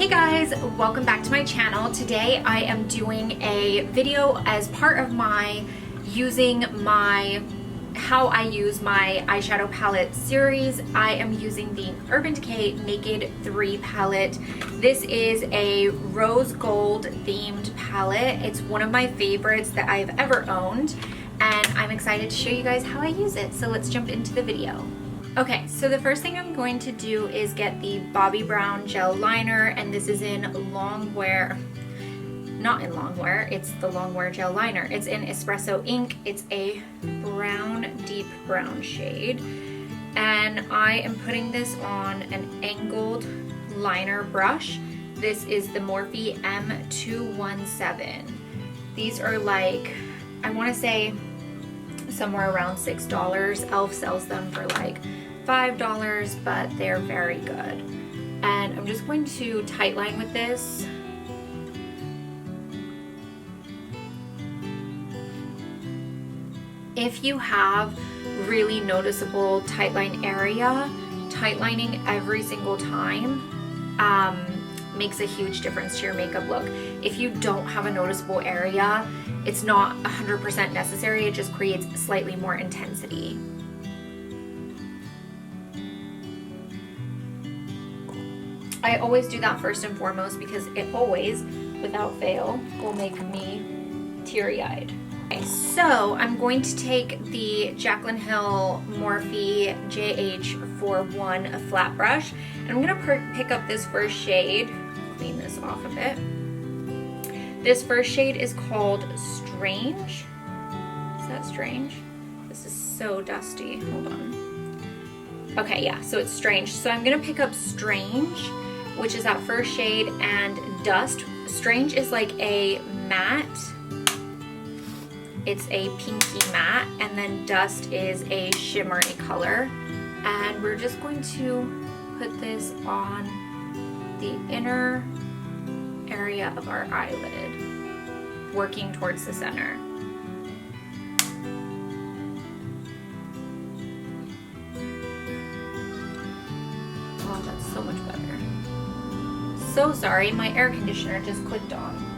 Hey guys, welcome back to my channel. Today I am doing a video as part of my how I use my eyeshadow palette series. I am using the Urban Decay Naked 3 palette. This is a rose gold themed palette. It's one of my favorites that I've ever owned, and I'm excited to show you guys how I use it. So let's jump into the video. Okay, so the first thing I'm going to do is get the Bobbie Brown Gel Liner, and this is in Longwear, not in Longwear, it's the Longwear Gel Liner. It's in Espresso Ink. It's a brown, deep brown shade, and I am putting this on an angled liner brush. This is the Morphe M217. These are like, I want to say somewhere around $6. Elf sells them for like $5, but they're very good. And I'm just going to tightline with this. If you have really noticeable tightline area, tightlining every single time makes a huge difference to your makeup look. If you don't have a noticeable area, it's not 100% necessary, it just creates slightly more intensity. I always do that first and foremost because it always, without fail, will make me teary-eyed. Okay, so I'm going to take the Jaclyn Hill Morphe JH41 flat brush, and I'm gonna pick up this first shade, clean this off a bit. This first shade is called Strange. Is that Strange? This is so dusty. Hold on. Okay, yeah, so it's Strange. So I'm gonna pick up Strange, which is that first shade, and Dust. Strange is like a matte. It's a pinky matte, and then Dust is a shimmery color. And we're just going to put this on the inner area of our eyelid, working towards the center. Oh, that's so much better. So sorry, my air conditioner just clicked on.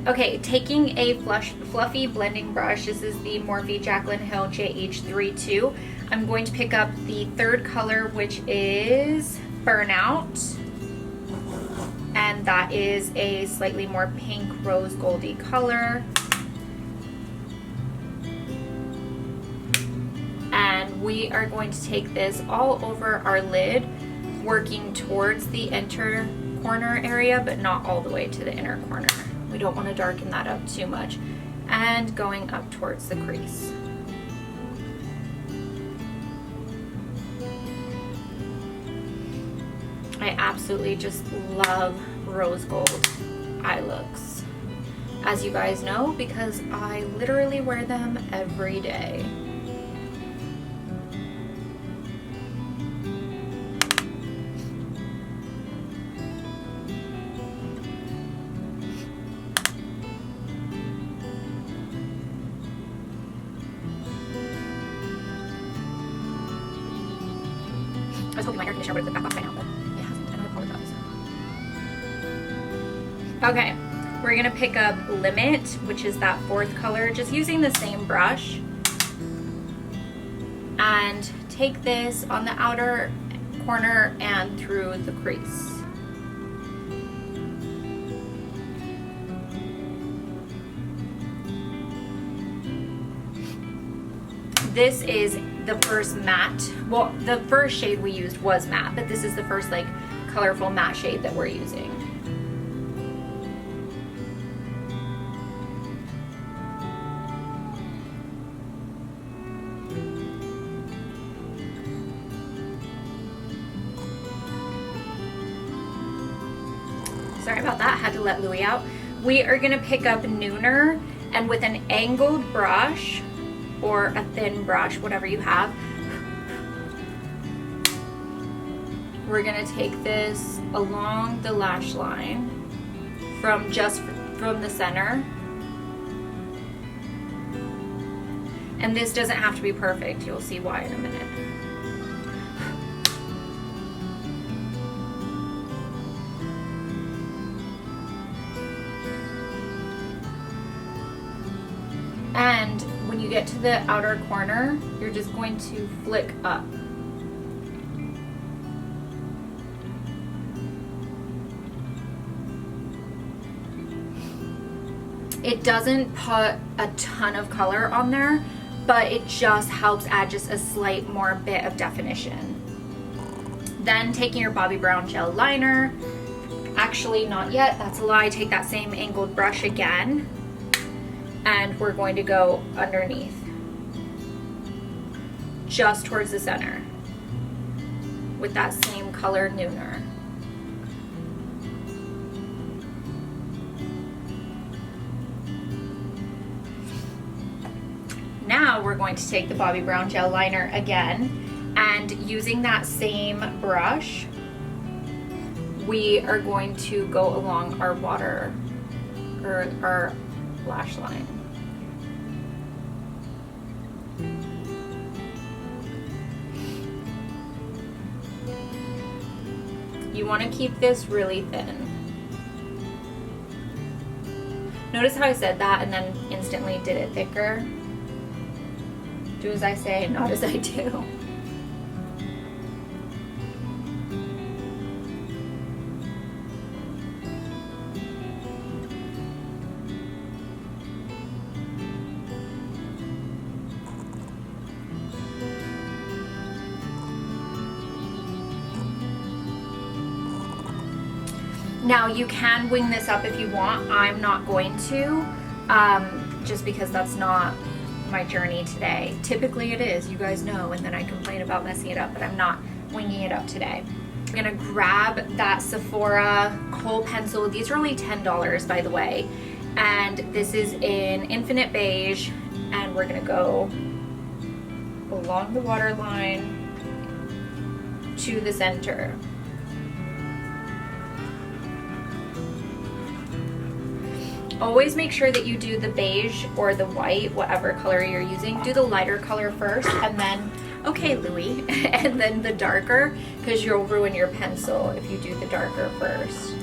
Okay, taking a fluffy blending brush, this is the Morphe Jaclyn Hill JH32. I'm going to pick up the third color, which is Burnout. And that is a slightly more pink rose goldy color. And we are going to take this all over our lid, working towards the inner corner area, but not all the way to the inner corner. We don't want to darken that up too much. And going up towards the crease. I absolutely just love rose gold eye looks, as you guys know, because I literally wear them every day. I was hoping my air conditioner would have clicked back off by now, but it hasn't, and I apologize. Okay, we're gonna pick up Limit, which is that fourth color, just using the same brush. And take this on the outer corner and through the crease. This is the first matte, well, the first shade we used was matte, but this is the first like colorful matte shade that we're using. Sorry about that, had to let Louie out. we are gonna pick up Nooner, and with an angled brush or a thin brush, whatever you have, we're gonna take this along the lash line from the center. And this doesn't have to be perfect. You'll see why in a minute. And when you get to the outer corner, you're just going to flick up. It doesn't put a ton of color on there, but it just helps add just a slight more bit of definition. Then taking your Bobbie Brown gel liner, actually not yet, that's a lie, take that same angled brush again, and we're going to go underneath, just towards the center, with that same color Nooner. Now we're going to take the Bobbie Brown gel liner again, and using that same brush, we are going to go along our water, or our lash line. You want to keep this really thin. Notice how I said that and then instantly did it thicker? Do as I say, not as I do. Now you can wing this up if you want. I'm not going to, just because that's not my journey today. Typically it is, you guys know, and then I complain about messing it up, but I'm not winging it up today. I'm gonna grab that Sephora kohl pencil. These are only $10, by the way, and this is in Infinite Beige, and we're gonna go along the waterline to the center. Always make sure that you do the beige or the white, whatever color you're using. Do the lighter color first, and then, okay, Louie, and then the darker, because you'll ruin your pencil if you do the darker first.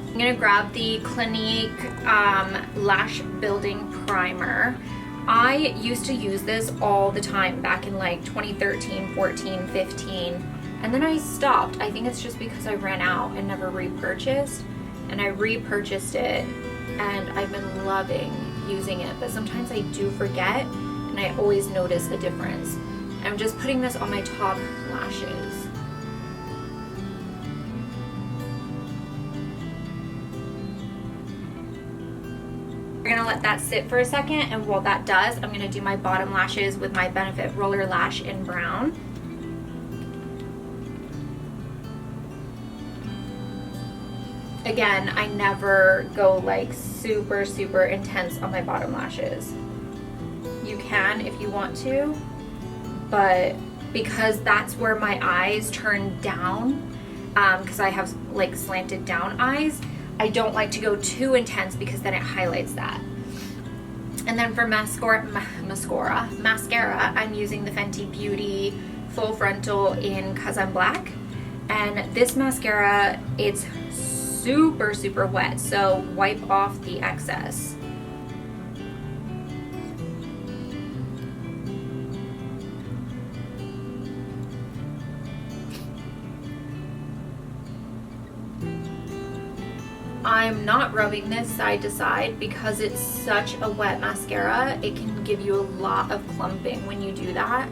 I'm gonna grab the Clinique Lash Building Primer. I used to use this all the time back in like 2013, 14, 15, and then I stopped. I think it's just because I ran out and never repurchased, and I repurchased it, and I've been loving using it, but sometimes I do forget, and I always notice a difference. I'm just putting this on my top lashes. We're gonna let that sit for a second, and while that does, I'm gonna do my bottom lashes with my Benefit Roller Lash in brown. Again, I never go like super, super intense on my bottom lashes. You can if you want to, but because that's where my eyes turn down, because I have like slanted down eyes, I don't like to go too intense because then it highlights that. And then for mascara, I'm using the Fenty Beauty Full Frontal in 'Cause I'm Black. And this mascara, it's super, super wet, so wipe off the excess. I'm not rubbing this side to side because it's such a wet mascara. It can give you a lot of clumping when you do that.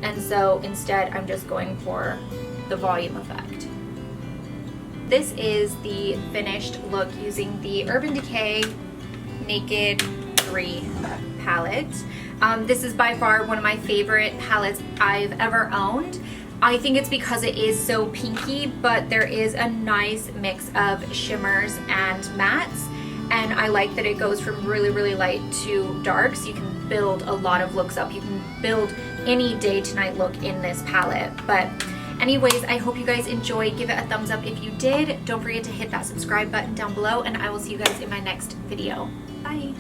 And so instead, I'm just going for the volume effect. This is the finished look using the Urban Decay Naked 3 palette. This is by far one of my favorite palettes I've ever owned. I think it's because it is so pinky, but there is a nice mix of shimmers and mattes. And I like that it goes from really, really light to dark, so you can build a lot of looks up. You can build any day to night look in this palette. But anyways, I hope you guys enjoyed. Give it a thumbs up if you did. Don't forget to hit that subscribe button down below, and I will see you guys in my next video. Bye.